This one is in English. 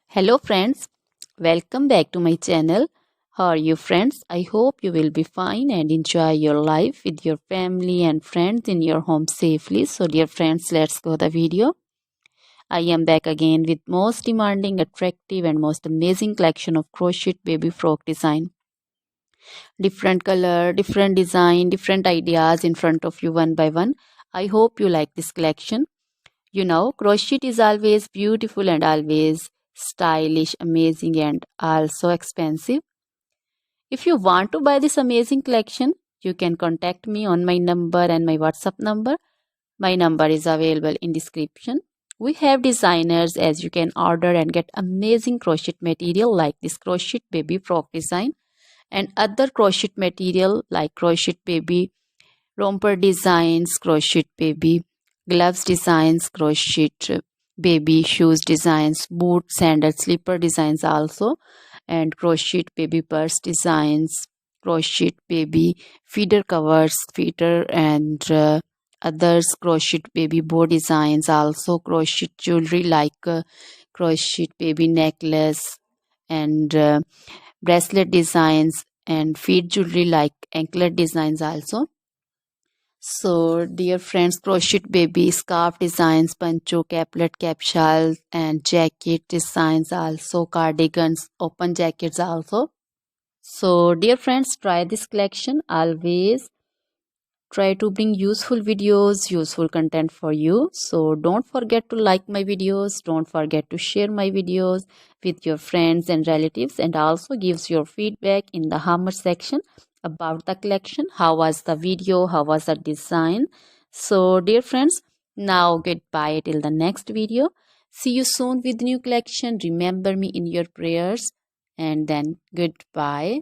Hello friends, welcome back to my channel. How are you friends? I hope you will be fine and enjoy your life with your family and friends in your home safely. So dear friends, let's go the video. I am back again with most demanding, attractive and most amazing collection of crochet baby frock design. Different color, different design, different ideas in front of you one by one. I hope you like this collection. You know, crochet is always beautiful and always stylish, amazing, and also expensive. If you want to buy this amazing collection, you can contact me on my number and my WhatsApp number. My number is available in description. We have designers as you can order and get amazing crochet material like this crochet baby frock design and other crochet material like crochet baby romper designs, crochet baby gloves designs, crochet baby shoes designs, boot, sandal, slipper designs also, and crochet baby purse designs, crochet baby feeder covers, feeder and others, crochet baby bow designs also, crochet jewelry like crochet baby necklace and bracelet designs and feet jewelry like anklet designs also. So, dear friends, crochet baby scarf designs, pancho, caplet, capsule, and jacket designs also, cardigans, open jackets also. So, dear friends, try this collection. Always try to bring useful videos, useful content for you. So, don't forget to like my videos. Don't forget to share my videos with your friends and relatives, and also gives your feedback in the comment section about the collection. How was the video? How was the design? So, dear friends, now goodbye till the next video. See you soon with new collection. Remember me in your prayers, and then goodbye.